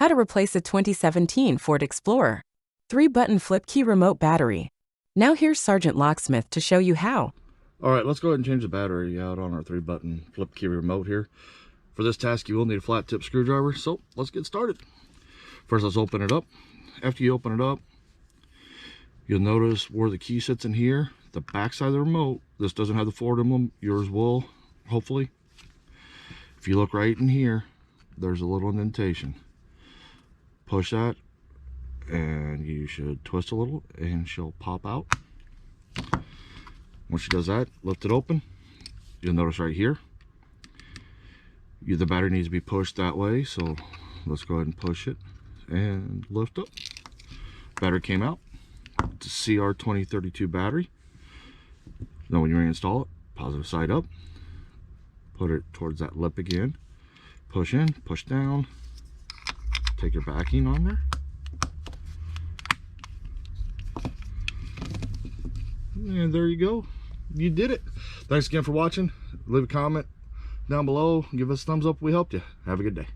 How to replace a 2017 Ford Explorer. 3-button flip key remote battery. Now here's Sergeant Locksmith to show you how. All right, let's go ahead and change the battery out on our 3-button flip key remote here. For this task, you will need a flat tip screwdriver, so let's get started. First, let's open it up. After you open it up, you'll notice where the key sits in here, the back side of the remote. This doesn't have the Ford emblem. Yours will, hopefully. If you look right in here, there's a little indentation. Push that, and you should twist a little, and she'll pop out. Once she does that, lift it open. You'll notice right here, the battery needs to be pushed that way, so let's go ahead and push it and lift up. Battery came out. It's a CR2032 battery. Now when you reinstall it, positive side up, put it towards that lip again, push in, push down, take your backing on there, and there you go. You did it. Thanks again for watching. Leave a comment down below, give us a thumbs up if we helped you. Have a good day.